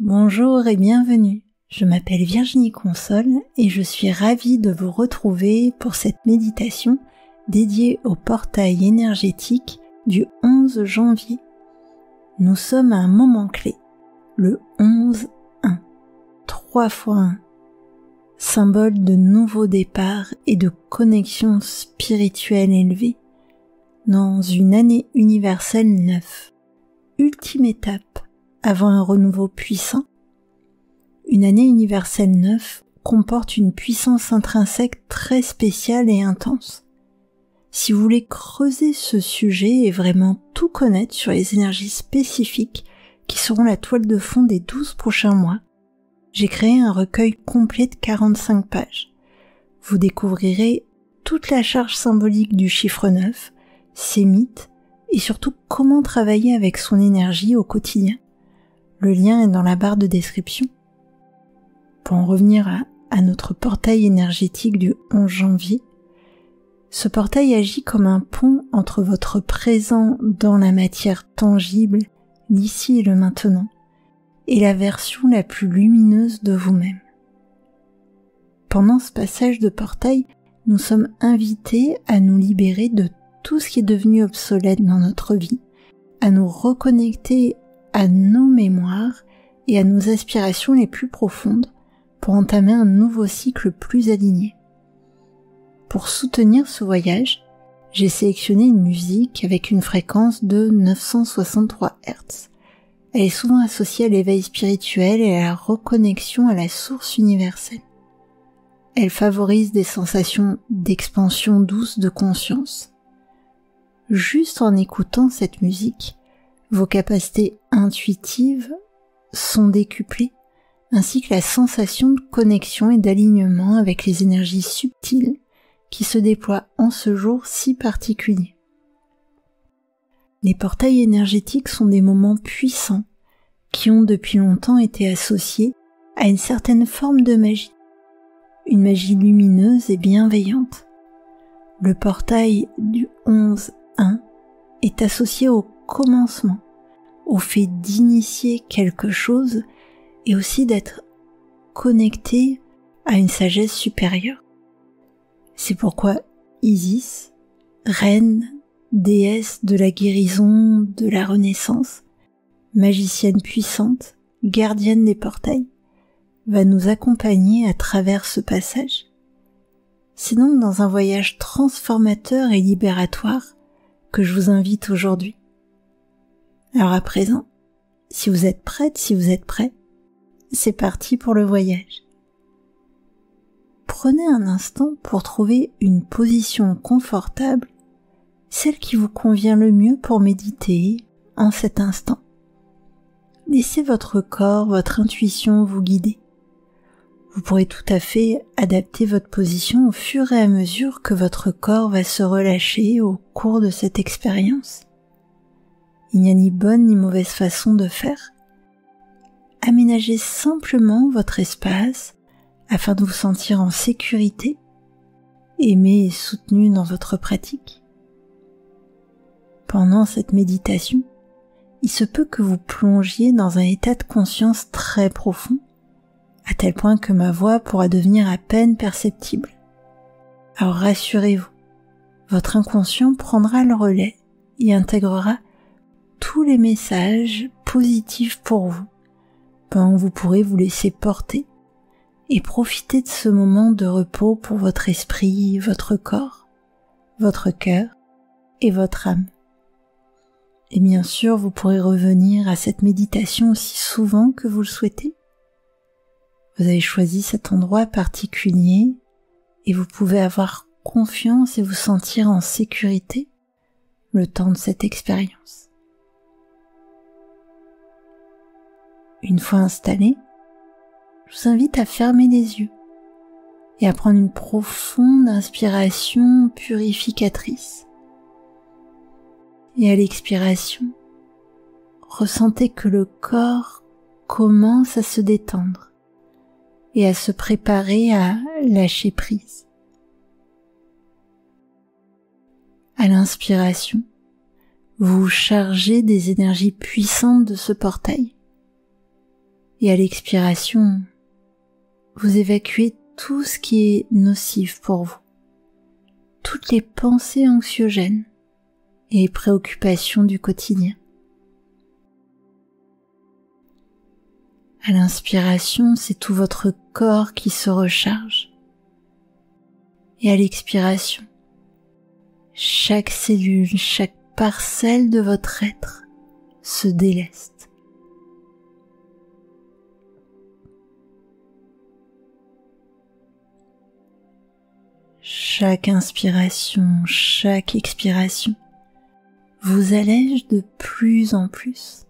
Bonjour et bienvenue, je m'appelle Virginie Console et je suis ravie de vous retrouver pour cette méditation dédiée au portail énergétique du 11 janvier. Nous sommes à un moment clé, le 11-1, 3 fois 1, symbole de nouveau départ et de connexion spirituelle élevée, dans une année universelle 9, ultime étape avant un renouveau puissant. Une année universelle 9 comporte une puissance intrinsèque très spéciale et intense. Si vous voulez creuser ce sujet et vraiment tout connaître sur les énergies spécifiques qui seront la toile de fond des 12 prochains mois, j'ai créé un recueil complet de 45 pages. Vous découvrirez toute la charge symbolique du chiffre 9, ses mythes et surtout comment travailler avec son énergie au quotidien. Le lien est dans la barre de description. Pour en revenir à notre portail énergétique du 11 janvier, ce portail agit comme un pont entre votre présent dans la matière tangible, l'ici et le maintenant, et la version la plus lumineuse de vous-même. Pendant ce passage de portail, nous sommes invités à nous libérer de tout ce qui est devenu obsolète dans notre vie, à nous reconnecter à nos mémoires et à nos aspirations les plus profondes pour entamer un nouveau cycle plus aligné. Pour soutenir ce voyage, j'ai sélectionné une musique avec une fréquence de 963 Hz. Elle est souvent associée à l'éveil spirituel et à la reconnexion à la source universelle. Elle favorise des sensations d'expansion douce de conscience. Juste en écoutant cette musique, vos capacités intuitives sont décuplées, ainsi que la sensation de connexion et d'alignement avec les énergies subtiles qui se déploient en ce jour si particulier. Les portails énergétiques sont des moments puissants qui ont depuis longtemps été associés à une certaine forme de magie, une magie lumineuse et bienveillante. Le portail du 11-1 est associé au commencement, au fait d'initier quelque chose et aussi d'être connecté à une sagesse supérieure. C'est pourquoi Isis, reine, déesse de la guérison, de la renaissance, magicienne puissante, gardienne des portails, va nous accompagner à travers ce passage. C'est donc dans un voyage transformateur et libératoire que je vous invite aujourd'hui. Alors à présent, si vous êtes prête, si vous êtes prêt, c'est parti pour le voyage. Prenez un instant pour trouver une position confortable, celle qui vous convient le mieux pour méditer en cet instant. Laissez votre corps, votre intuition vous guider. Vous pourrez tout à fait adapter votre position au fur et à mesure que votre corps va se relâcher au cours de cette expérience. Il n'y a ni bonne ni mauvaise façon de faire. Aménagez simplement votre espace afin de vous sentir en sécurité, aimé et soutenu dans votre pratique. Pendant cette méditation, il se peut que vous plongiez dans un état de conscience très profond, à tel point que ma voix pourra devenir à peine perceptible. Alors rassurez-vous, votre inconscient prendra le relais et intégrera tous les messages positifs pour vous, pendant que vous pourrez vous laisser porter et profiter de ce moment de repos pour votre esprit, votre corps, votre cœur et votre âme. Et bien sûr, vous pourrez revenir à cette méditation aussi souvent que vous le souhaitez. Vous avez choisi cet endroit particulier et vous pouvez avoir confiance et vous sentir en sécurité le temps de cette expérience. Une fois installé, je vous invite à fermer les yeux et à prendre une profonde inspiration purificatrice. Et à l'expiration, ressentez que le corps commence à se détendre et à se préparer à lâcher prise. À l'inspiration, vous vous chargez des énergies puissantes de ce portail. Et à l'expiration, vous évacuez tout ce qui est nocif pour vous, toutes les pensées anxiogènes et préoccupations du quotidien. À l'inspiration, c'est tout votre corps qui se recharge. Et à l'expiration, chaque cellule, chaque parcelle de votre être se déleste. Chaque inspiration, chaque expiration vous allège de plus en plus.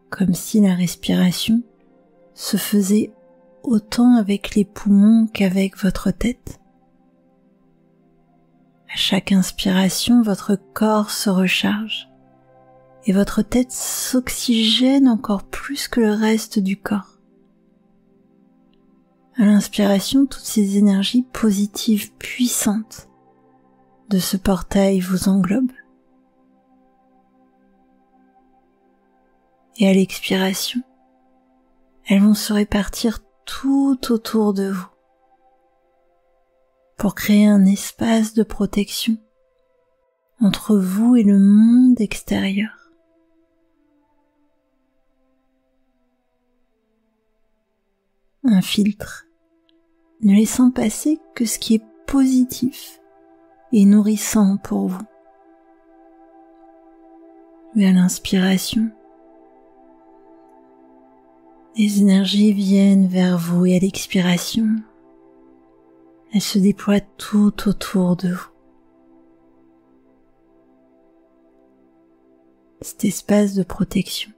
Comme si la respiration se faisait autant avec les poumons qu'avec votre tête. À chaque inspiration, votre corps se recharge et votre tête s'oxygène encore plus que le reste du corps. À l'inspiration, toutes ces énergies positives puissantes de ce portail vous englobent. Et à l'expiration, elles vont se répartir tout autour de vous pour créer un espace de protection entre vous et le monde extérieur. Un filtre ne laissant passer que ce qui est positif et nourrissant pour vous. Et à l'inspiration, les énergies viennent vers vous et à l'expiration, elles se déploient tout autour de vous. Cet espace de protection.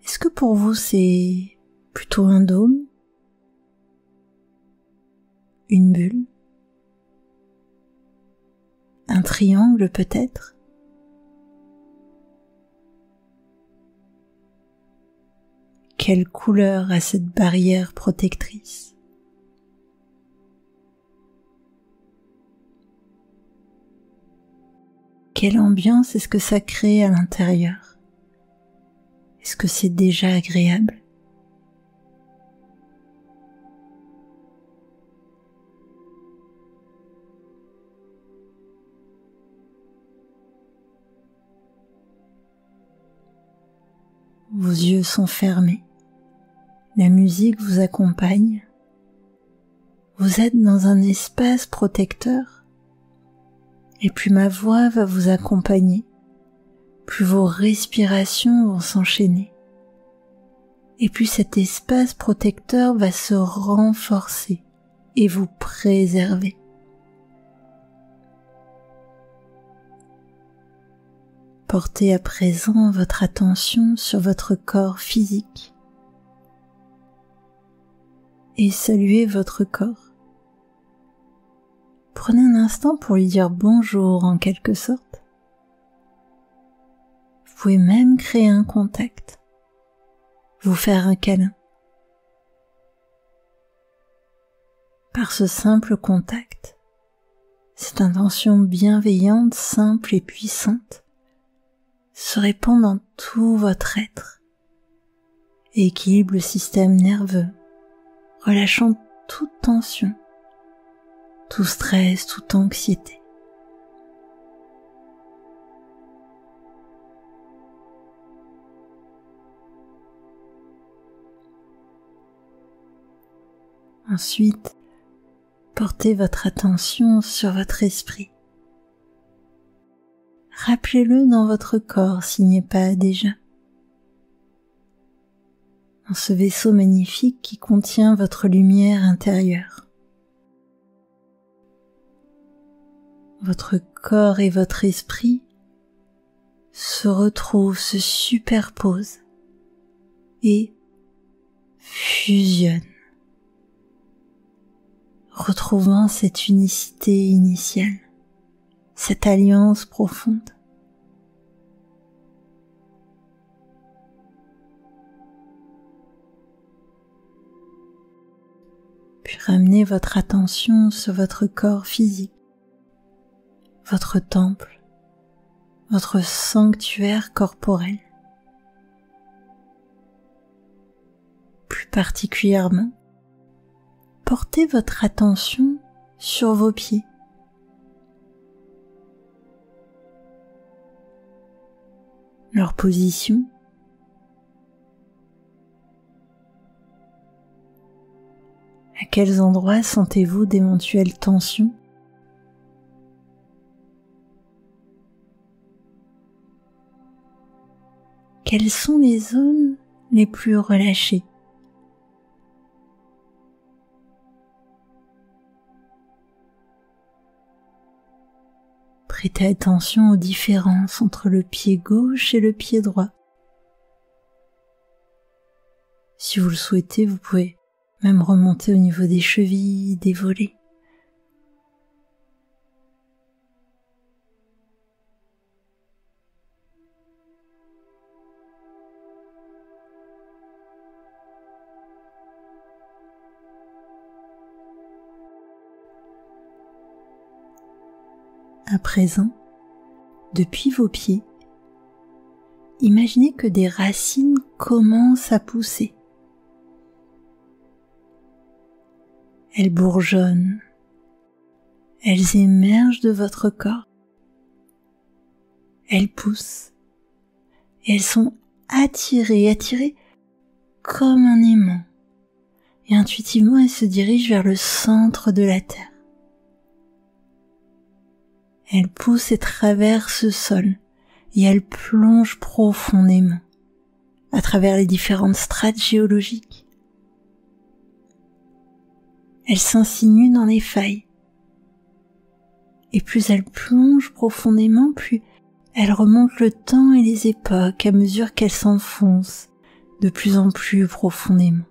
Est-ce que pour vous c'est plutôt un dôme, une bulle, un triangle peut-être? Quelle couleur a cette barrière protectrice? Quelle ambiance est-ce que ça crée à l'intérieur? Est-ce que c'est déjà agréable? Vos yeux sont fermés. La musique vous accompagne. Vous êtes dans un espace protecteur. Et plus ma voix va vous accompagner, plus vos respirations vont s'enchaîner. Et plus cet espace protecteur va se renforcer et vous préserver. Portez à présent votre attention sur votre corps physique et saluez votre corps. Prenez un instant pour lui dire bonjour en quelque sorte. Vous pouvez même créer un contact, vous faire un câlin. Par ce simple contact, cette intention bienveillante, simple et puissante se répand dans tout votre être et équilibre le système nerveux, relâchant toute tension, tout stress, toute anxiété. Ensuite, portez votre attention sur votre esprit. Rappelez-le dans votre corps s'il n'y est pas déjà. Dans ce vaisseau magnifique qui contient votre lumière intérieure. Votre corps et votre esprit se retrouvent, se superposent et fusionnent, retrouvant cette unicité initiale, cette alliance profonde. Puis ramenez votre attention sur votre corps physique, votre temple, votre sanctuaire corporel. Plus particulièrement, portez votre attention sur vos pieds. Leur position, à quels endroits sentez-vous d'éventuelles tensions? Quelles sont les zones les plus relâchées? Prêtez attention aux différences entre le pied gauche et le pied droit. Si vous le souhaitez, vous pouvez même remonter au niveau des chevilles, des volets. À présent, depuis vos pieds, imaginez que des racines commencent à pousser. Elles bourgeonnent, elles émergent de votre corps, elles poussent et elles sont attirées comme un aimant et intuitivement elles se dirigent vers le centre de la terre. Elles poussent et traversent le sol et elles plongent profondément à travers les différentes strates géologiques. Elles s'insinuent dans les failles. Et plus elles plongent profondément, plus elles remontent le temps et les époques à mesure qu'elles s'enfoncent de plus en plus profondément,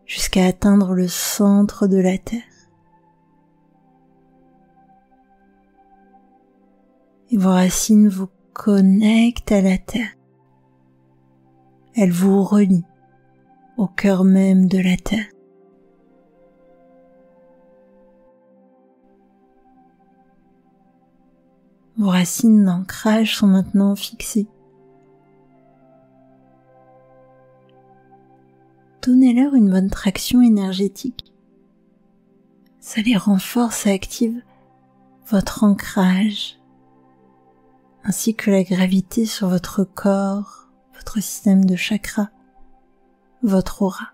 jusqu'à atteindre le centre de la Terre. Et vos racines vous connectent à la Terre. Elles vous relient au cœur même de la Terre. Vos racines d'ancrage sont maintenant fixées. Donnez-leur une bonne traction énergétique. Ça les renforce et active votre ancrage, ainsi que la gravité sur votre corps, votre système de chakras, votre aura.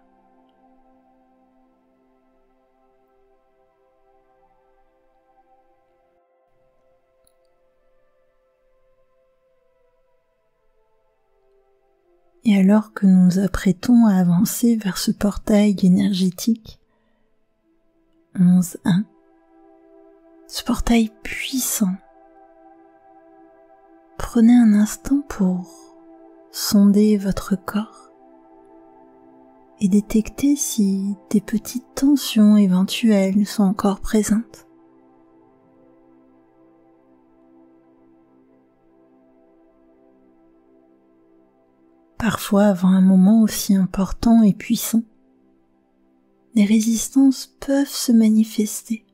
Et alors que nous nous apprêtons à avancer vers ce portail énergétique 11-1, ce portail puissant, prenez un instant pour sonder votre corps et détecter si des petites tensions éventuelles sont encore présentes. Parfois, avant un moment aussi important et puissant, des résistances peuvent se manifester.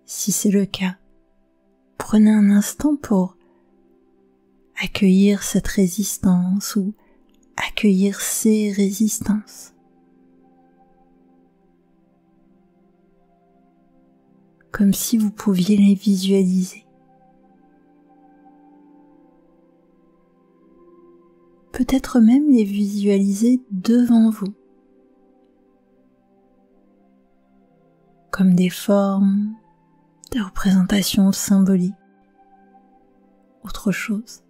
Si c'est le cas, prenez un instant pour accueillir cette résistance ou accueillir ces résistances. Comme si vous pouviez les visualiser. Peut-être même les visualiser devant vous, comme des formes, des représentations symboliques, autre chose.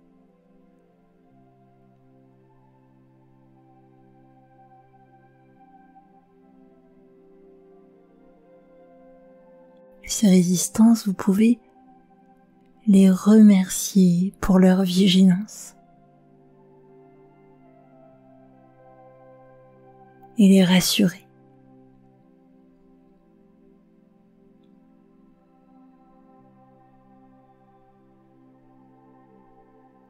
Ces résistances, vous pouvez les remercier pour leur vigilance et les rassurer.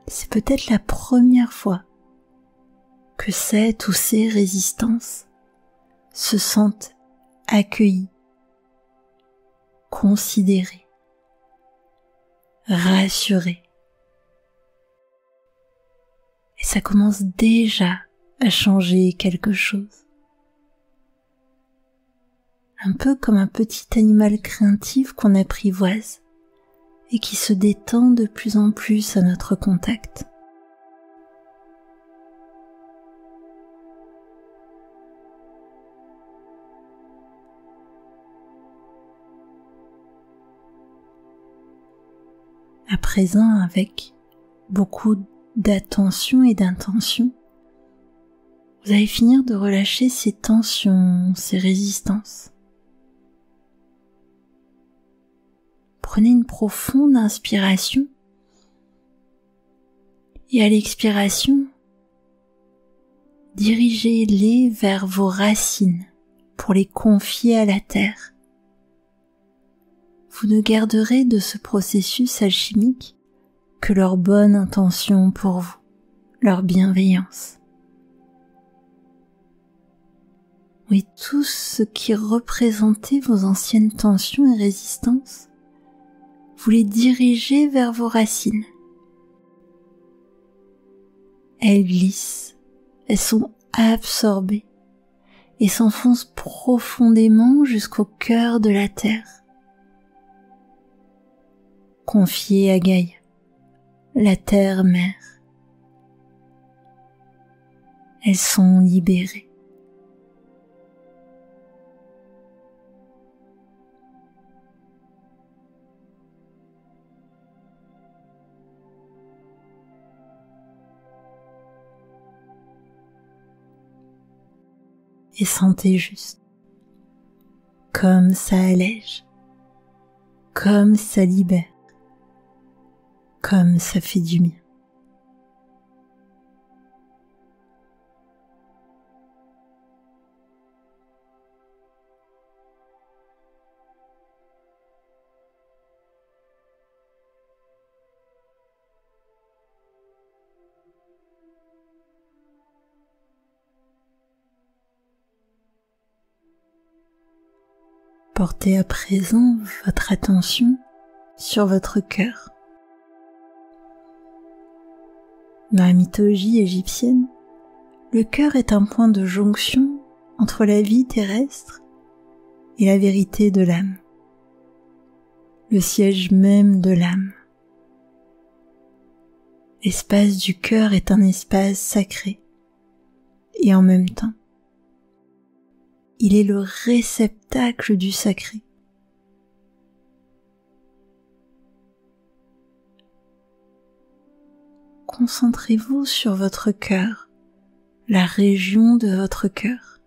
C'est c'est peut-être la première fois que cette ou ces résistances se sentent accueillies, considérées, rassurées. Et ça commence déjà à changer quelque chose. Un peu comme un petit animal craintif qu'on apprivoise et qui se détend de plus en plus à notre contact. À présent, avec beaucoup d'attention et d'intention, vous allez finir de relâcher ces tensions, ces résistances. Prenez une profonde inspiration et à l'expiration, dirigez-les vers vos racines pour les confier à la terre. Vous ne garderez de ce processus alchimique que leur bonne intention pour vous, leur bienveillance. Oui, tout ce qui représentait vos anciennes tensions et résistances, vous les dirigez vers vos racines. Elles glissent, elles sont absorbées et s'enfoncent profondément jusqu'au cœur de la terre. Confiées à Gaïa, la terre-mère. Elles sont libérées. Et sentez juste comme ça allège, comme ça libère, comme ça fait du bien. Portez à présent votre attention sur votre cœur. Dans la mythologie égyptienne, le cœur est un point de jonction entre la vie terrestre et la vérité de l'âme, le siège même de l'âme. L'espace du cœur est un espace sacré et en même temps, il est le réceptacle du sacré. Concentrez-vous sur votre cœur, la région de votre cœur.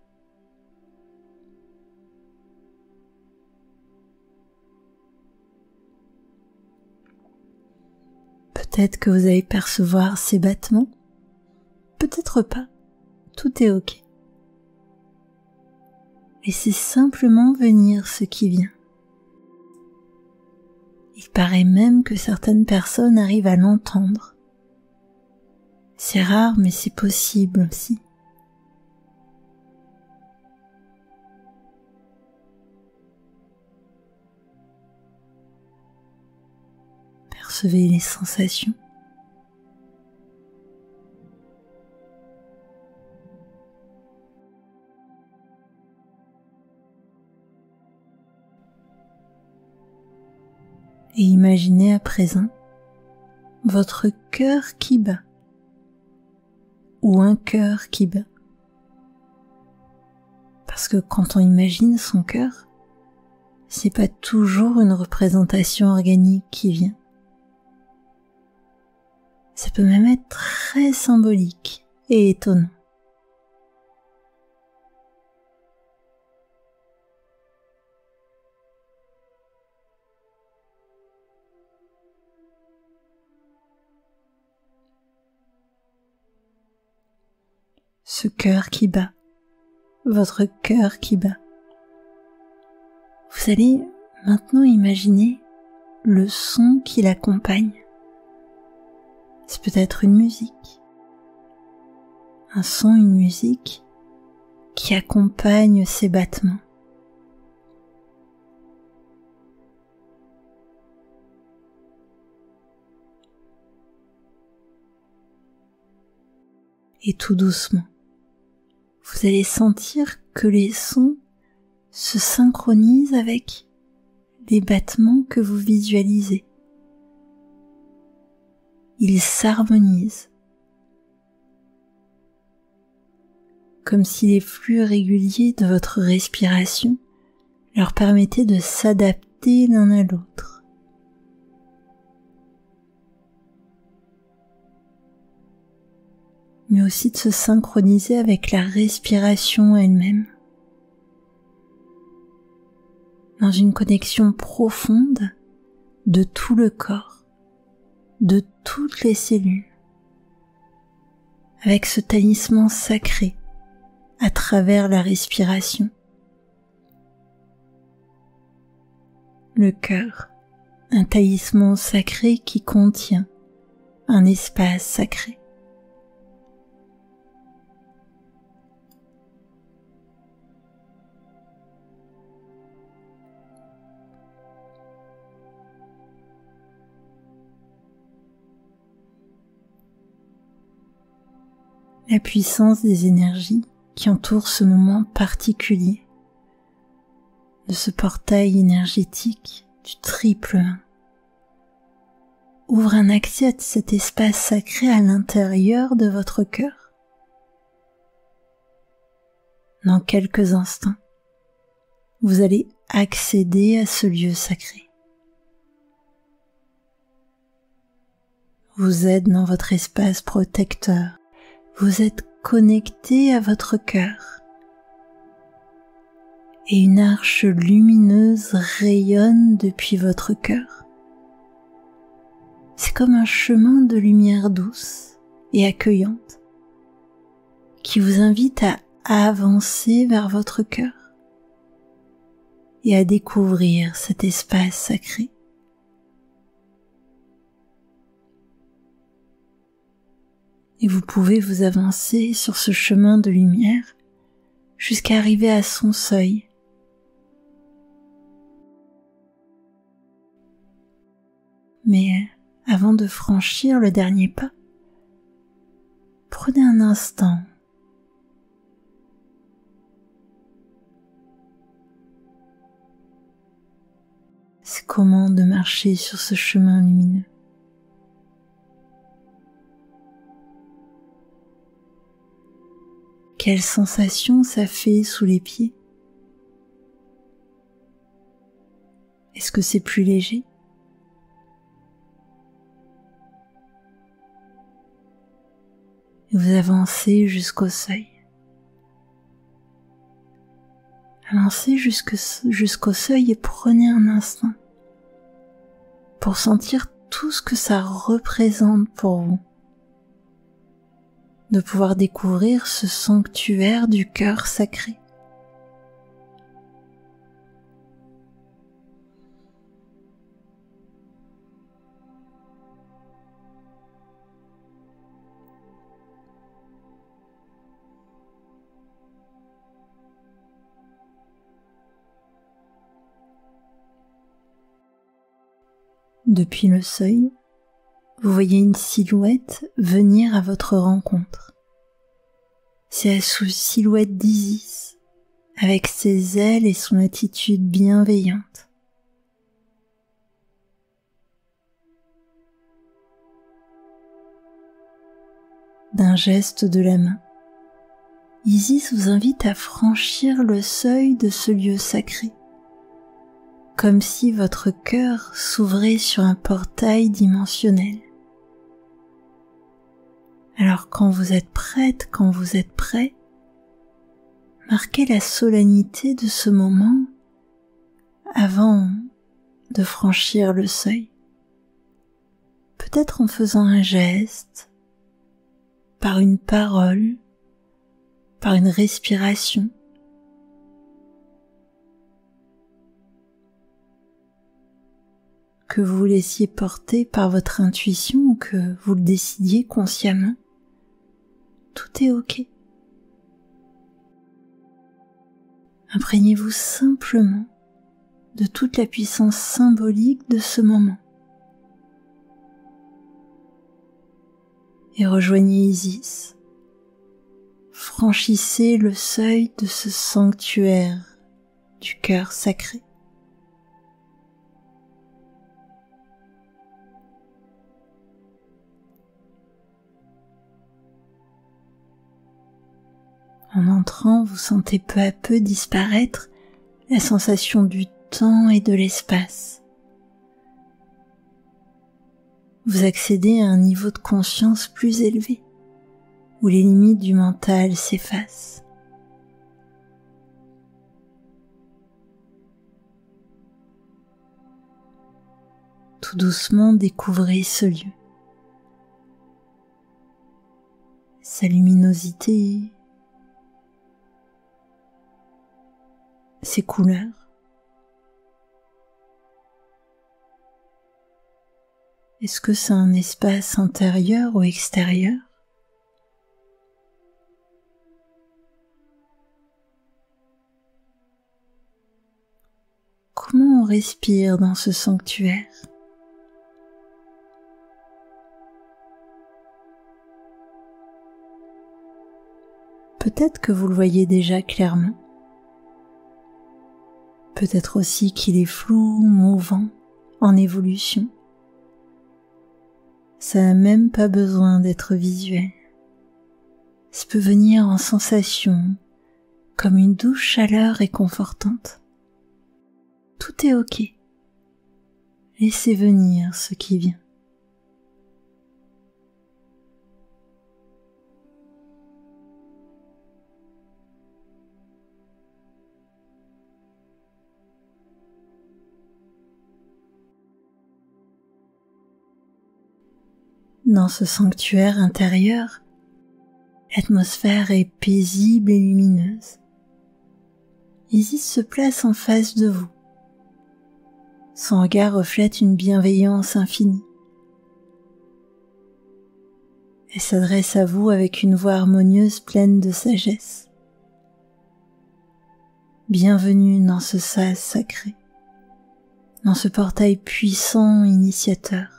Peut-être que vous allez percevoir ces battements, peut-être pas, tout est ok. Laissez simplement venir ce qui vient. Il paraît même que certaines personnes arrivent à l'entendre. C'est rare, mais c'est possible aussi. Percevez les sensations. Et imaginez à présent votre cœur qui bat, ou un cœur qui bat. Parce que quand on imagine son cœur, c'est pas toujours une représentation organique qui vient. Ça peut même être très symbolique et étonnant. Ce cœur qui bat, votre cœur qui bat. Vous allez maintenant imaginer le son qui l'accompagne. C'est peut-être une musique, un son, une musique qui accompagne ces battements. Et tout doucement, vous allez sentir que les sons se synchronisent avec les battements que vous visualisez. Ils s'harmonisent, comme si les flux réguliers de votre respiration leur permettaient de s'adapter l'un à l'autre. Mais aussi de se synchroniser avec la respiration elle-même, dans une connexion profonde de tout le corps, de toutes les cellules, avec ce talisman sacré à travers la respiration. Le cœur, un talisman sacré qui contient un espace sacré. La puissance des énergies qui entourent ce moment particulier, de ce portail énergétique du triple 1, ouvre un accès à cet espace sacré à l'intérieur de votre cœur. Dans quelques instants, vous allez accéder à ce lieu sacré. Vous êtes dans votre espace protecteur. Vous êtes connecté à votre cœur et une arche lumineuse rayonne depuis votre cœur. C'est comme un chemin de lumière douce et accueillante qui vous invite à avancer vers votre cœur et à découvrir cet espace sacré. Et vous pouvez vous avancer sur ce chemin de lumière jusqu'à arriver à son seuil. Mais avant de franchir le dernier pas, prenez un instant c'est comment de marcher sur ce chemin lumineux. Quelle sensation ça fait sous les pieds? Est-ce que c'est plus léger? Vous avancez jusqu'au seuil. Avancez jusqu'au seuil et prenez un instant pour sentir tout ce que ça représente pour vous. De pouvoir découvrir ce sanctuaire du cœur sacré. Depuis le seuil, vous voyez une silhouette venir à votre rencontre. C'est la silhouette d'Isis, avec ses ailes et son attitude bienveillante. D'un geste de la main, Isis vous invite à franchir le seuil de ce lieu sacré, comme si votre cœur s'ouvrait sur un portail dimensionnel. Alors quand vous êtes prête, quand vous êtes prêt, marquez la solennité de ce moment avant de franchir le seuil. Peut-être en faisant un geste, par une parole, par une respiration. que vous vous laissiez porter par votre intuition ou que vous le décidiez consciemment, tout est ok. Imprégnez-vous simplement de toute la puissance symbolique de ce moment. Et rejoignez Isis. Franchissez le seuil de ce sanctuaire du cœur sacré. En entrant, vous sentez peu à peu disparaître la sensation du temps et de l'espace. Vous accédez à un niveau de conscience plus élevé, où les limites du mental s'effacent. Tout doucement, découvrez ce lieu, sa luminosité, ses couleurs. Est-ce que c'est un espace intérieur ou extérieur? Comment on respire dans ce sanctuaire? Peut-être que vous le voyez déjà clairement. Peut-être aussi qu'il est flou, mouvant, en évolution. Ça n'a même pas besoin d'être visuel. Ça peut venir en sensation, comme une douce chaleur réconfortante. Tout est ok. Laissez venir ce qui vient. Dans ce sanctuaire intérieur, l'atmosphère est paisible et lumineuse. Isis se place en face de vous. Son regard reflète une bienveillance infinie. Elle s'adresse à vous avec une voix harmonieuse pleine de sagesse. Bienvenue dans ce sas sacré, dans ce portail puissant initiateur.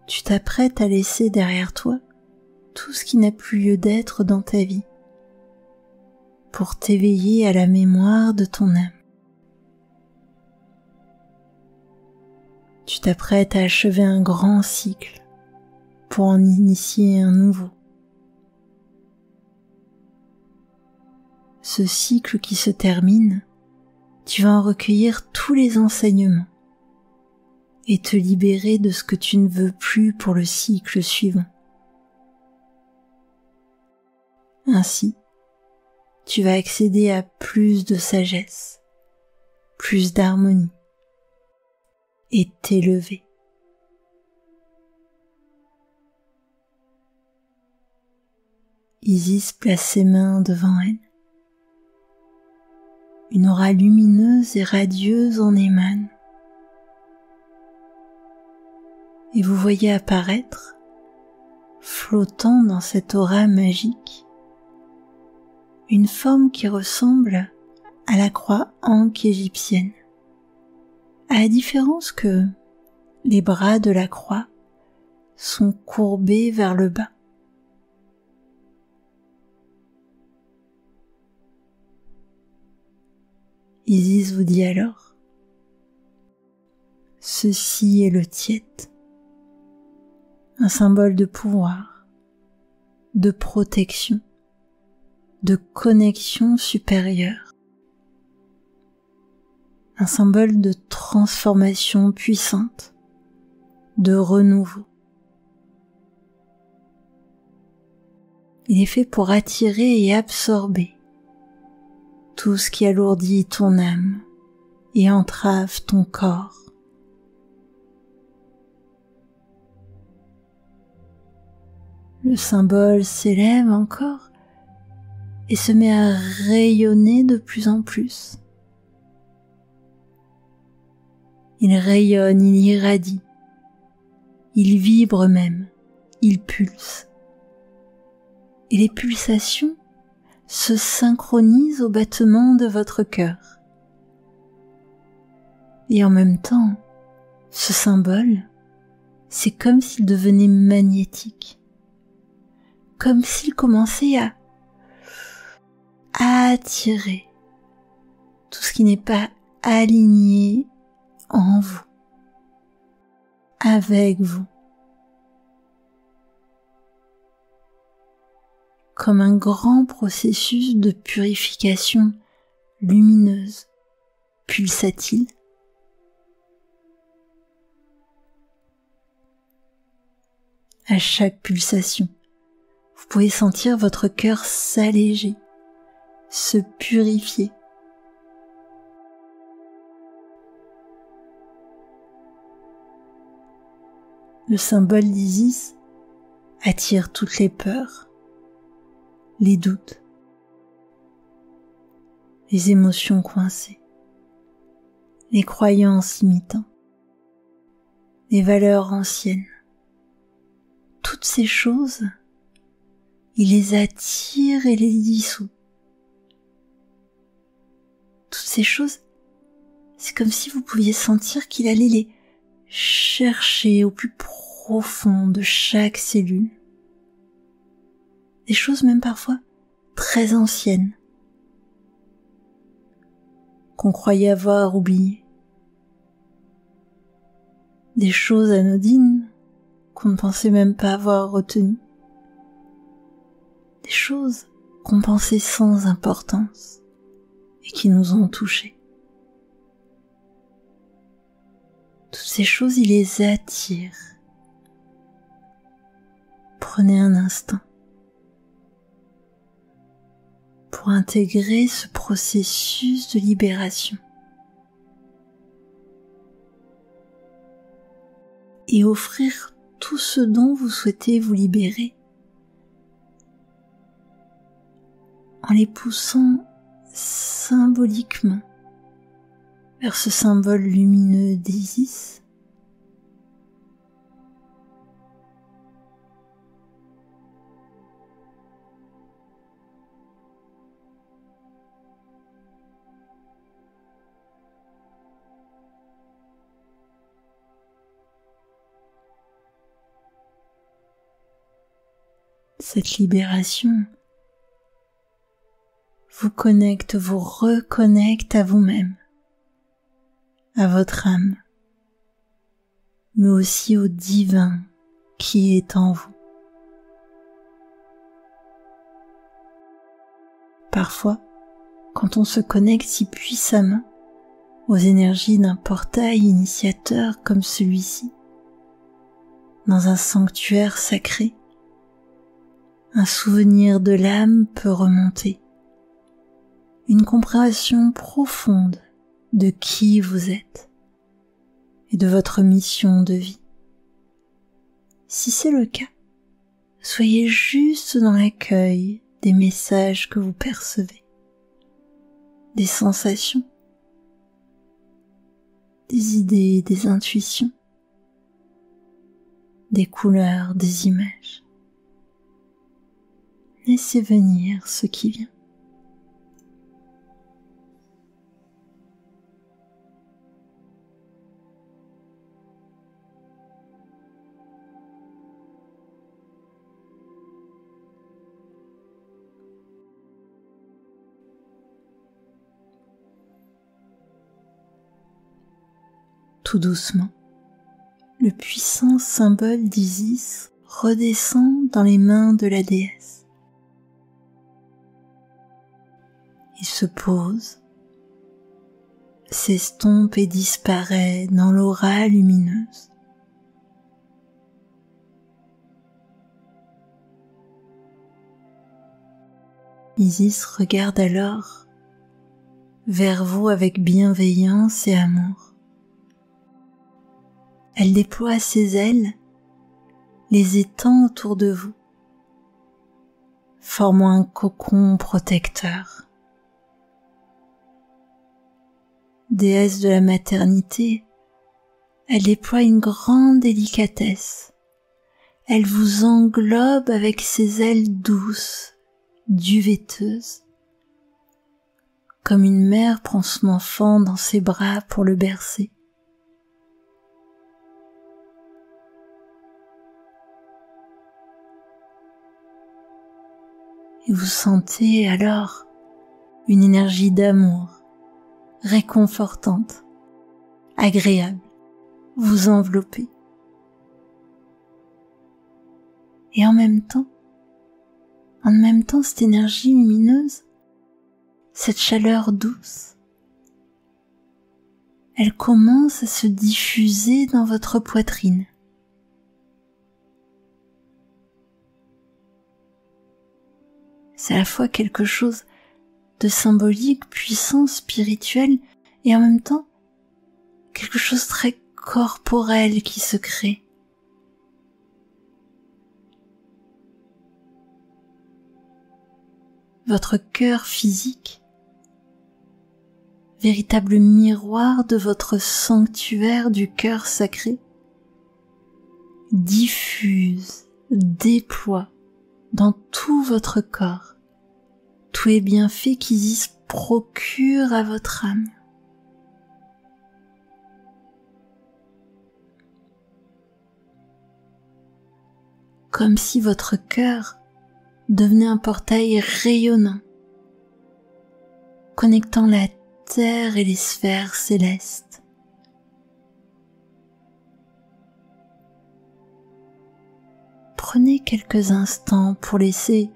Tu t'apprêtes à laisser derrière toi tout ce qui n'a plus lieu d'être dans ta vie, pour t'éveiller à la mémoire de ton âme. Tu t'apprêtes à achever un grand cycle pour en initier un nouveau. Ce cycle qui se termine, tu vas en recueillir tous les enseignements et te libérer de ce que tu ne veux plus pour le cycle suivant. Ainsi, tu vas accéder à plus de sagesse, plus d'harmonie et t'élever. Isis place ses mains devant elle. Une aura lumineuse et radieuse en émane. Et vous voyez apparaître, flottant dans cette aura magique, une forme qui ressemble à la croix ankh égyptienne, à la différence que les bras de la croix sont courbés vers le bas. Isis vous dit alors: ceci est le Tiet, un symbole de pouvoir, de protection, de connexion supérieure, un symbole de transformation puissante, de renouveau. Il est fait pour attirer et absorber tout ce qui alourdit ton âme et entrave ton corps. Le symbole s'élève encore et se met à rayonner de plus en plus. Il rayonne, il irradie, il vibre même, il pulse. Et les pulsations se synchronisent au battement de votre cœur. Et en même temps, ce symbole, c'est comme s'il devenait magnétique, comme s'il commençait à attirer tout ce qui n'est pas aligné en vous, avec vous, comme un grand processus de purification lumineuse, pulsatile. À chaque pulsation, vous pouvez sentir votre cœur s'alléger, se purifier. Le symbole d'Isis attire toutes les peurs, les doutes, les émotions coincées, les croyances limitantes, les valeurs anciennes. Toutes ces choses, il les attire et les dissout. Toutes ces choses, c'est comme si vous pouviez sentir qu'il allait les chercher au plus profond de chaque cellule. Des choses même parfois très anciennes, qu'on croyait avoir oubliées. Des choses anodines qu'on ne pensait même pas avoir retenues. Des choses qu'on pensait sans importance et qui nous ont touchés. Toutes ces choses, il les attire. Prenez un instant pour intégrer ce processus de libération et offrir tout ce dont vous souhaitez vous libérer en les poussant symboliquement vers ce symbole lumineux d'Isis. Cette libération vous connecte, vous reconnecte à vous-même, à votre âme, mais aussi au divin qui est en vous. Parfois, quand on se connecte si puissamment aux énergies d'un portail initiateur comme celui-ci, dans un sanctuaire sacré, un souvenir de l'âme peut remonter, une compréhension profonde de qui vous êtes et de votre mission de vie. Si c'est le cas, soyez juste dans l'accueil des messages que vous percevez, des sensations, des idées, des intuitions, des couleurs, des images. Laissez venir ce qui vient. Tout doucement, le puissant symbole d'Isis redescend dans les mains de la déesse. Il se pose, s'estompe et disparaît dans l'aura lumineuse. Isis regarde alors vers vous avec bienveillance et amour. Elle déploie ses ailes, les étend autour de vous, formant un cocon protecteur. Déesse de la maternité, Elle déploie une grande délicatesse. Elle vous englobe avec ses ailes douces, duveteuses, comme une mère prend son enfant dans ses bras pour le bercer. Et vous sentez alors une énergie d'amour, réconfortante, agréable, vous envelopper. Et en même temps, cette énergie lumineuse, cette chaleur douce, elle commence à se diffuser dans votre poitrine. C'est à la fois quelque chose de symbolique, puissant, spirituel, et en même temps, quelque chose de très corporel qui se crée. Votre cœur physique, véritable miroir de votre sanctuaire du cœur sacré, diffuse, déploie dans tout votre corps tous les bienfaits qu'Isis procure à votre âme. Comme si votre cœur devenait un portail rayonnant, connectant la terre et les sphères célestes. Prenez quelques instants pour laisser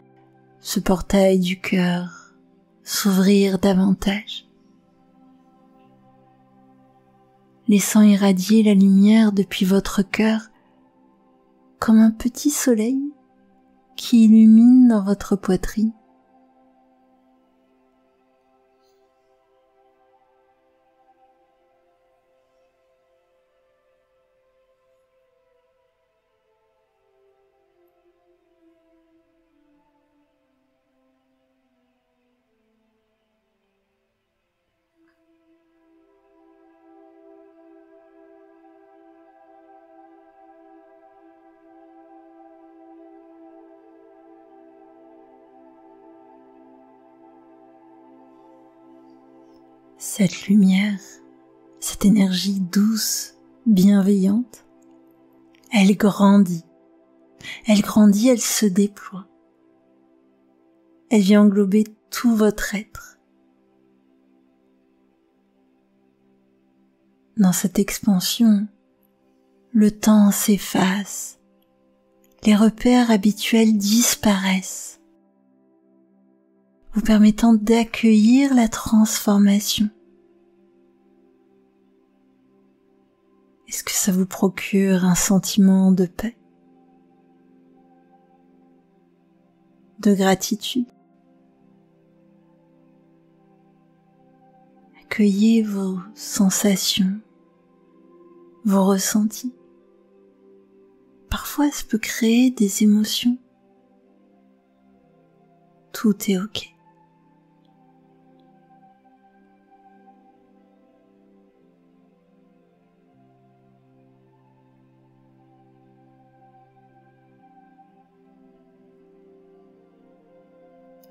ce portail du cœur s'ouvrir davantage, laissant irradier la lumière depuis votre cœur comme un petit soleil qui illumine dans votre poitrine. Cette lumière, cette énergie douce, bienveillante, elle grandit, elle se déploie. Elle vient englober tout votre être. Dans cette expansion, le temps s'efface, les repères habituels disparaissent, vous permettant d'accueillir la transformation. Est-ce que ça vous procure un sentiment de paix, de gratitude? Accueillez vos sensations, vos ressentis. Parfois, ça peut créer des émotions. Tout est OK.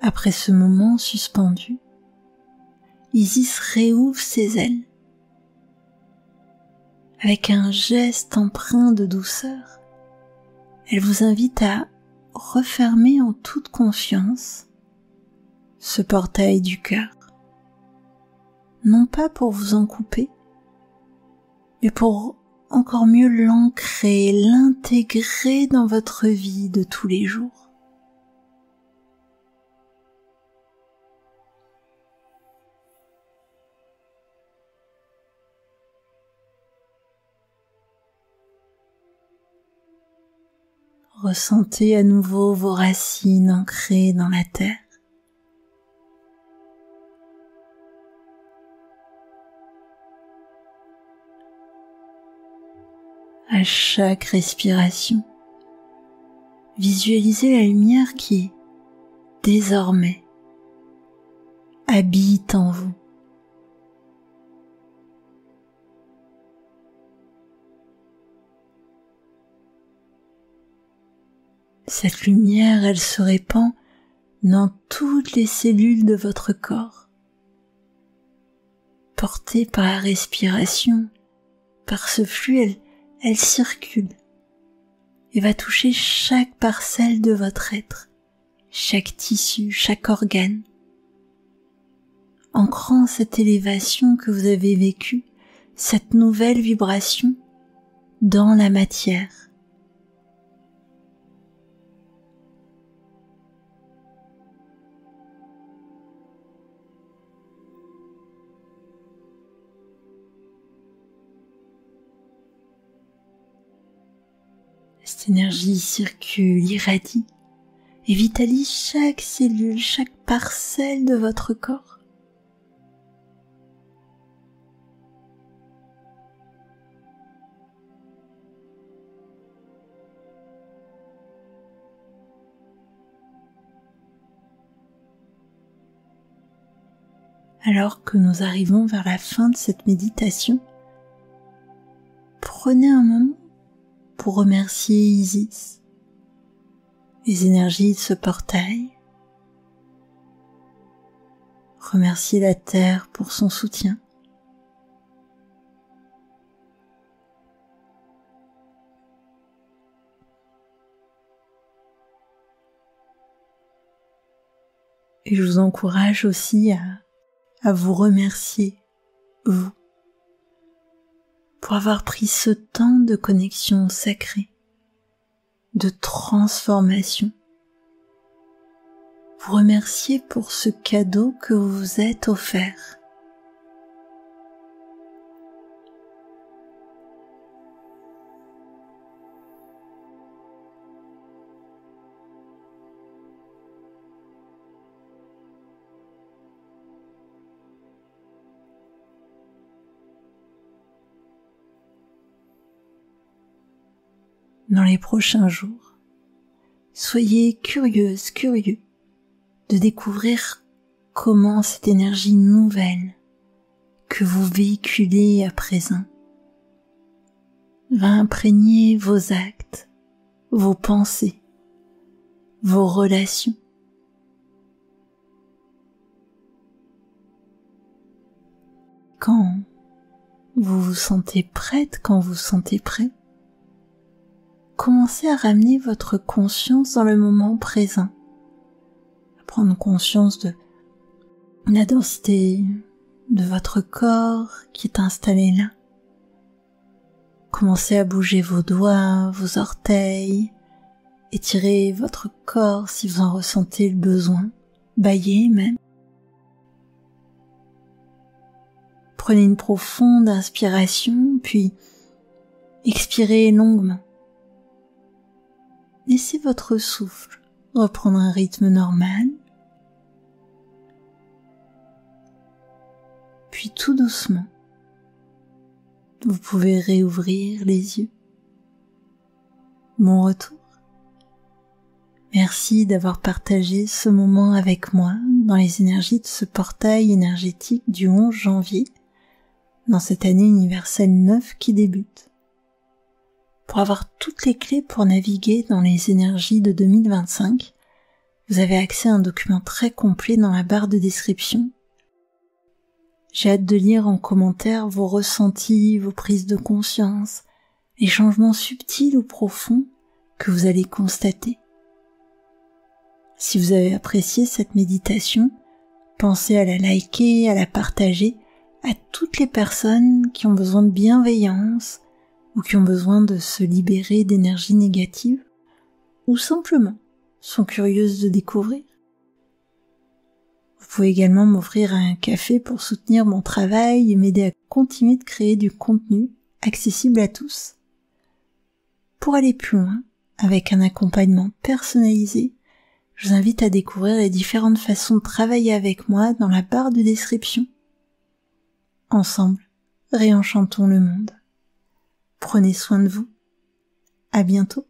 Après ce moment suspendu, Isis réouvre ses ailes. Avec un geste empreint de douceur, elle vous invite à refermer en toute confiance ce portail du cœur. Non pas pour vous en couper, mais pour encore mieux l'ancrer, l'intégrer dans votre vie de tous les jours. Ressentez à nouveau vos racines ancrées dans la terre. À chaque respiration, visualisez la lumière qui, désormais, habite en vous. Cette lumière, elle se répand dans toutes les cellules de votre corps. Portée par la respiration, par ce flux, elle circule et va toucher chaque parcelle de votre être, chaque tissu, chaque organe, ancrant cette élévation que vous avez vécue, cette nouvelle vibration dans la matière. Cette énergie circule, irradie et vitalise chaque cellule, chaque parcelle de votre corps. Alors que nous arrivons vers la fin de cette méditation, prenez un moment pour remercier Isis, les énergies de ce portail. Remerciez la Terre pour son soutien. Et je vous encourage aussi à vous remercier, vous, pour avoir pris ce temps de connexion sacrée, de transformation. Vous remercier pour ce cadeau que vous vous êtes offert. Dans les prochains jours, soyez curieuse, curieux de découvrir comment cette énergie nouvelle que vous véhiculez à présent va imprégner vos actes, vos pensées, vos relations. Quand vous vous sentez prête, quand vous vous sentez prêt, commencez à ramener votre conscience dans le moment présent, à prendre conscience de la densité de votre corps qui est installé là. Commencez à bouger vos doigts, vos orteils, étirez votre corps si vous en ressentez le besoin, bâillez même. Prenez une profonde inspiration, puis expirez longuement. Laissez votre souffle reprendre un rythme normal, puis tout doucement, vous pouvez réouvrir les yeux. Mon retour. Merci d'avoir partagé ce moment avec moi dans les énergies de ce portail énergétique du 11 janvier, dans cette année universelle 9 qui débute. Pour avoir toutes les clés pour naviguer dans les énergies de 2025, vous avez accès à un document très complet dans la barre de description. J'ai hâte de lire en commentaire vos ressentis, vos prises de conscience, les changements subtils ou profonds que vous allez constater. Si vous avez apprécié cette méditation, pensez à la liker, à la partager à toutes les personnes qui ont besoin de bienveillance ou qui ont besoin de se libérer d'énergie négative ou simplement sont curieuses de découvrir. Vous pouvez également m'offrir un café pour soutenir mon travail et m'aider à continuer de créer du contenu accessible à tous. Pour aller plus loin, avec un accompagnement personnalisé, je vous invite à découvrir les différentes façons de travailler avec moi dans la barre de description. Ensemble, réenchantons le monde. Prenez soin de vous. À bientôt.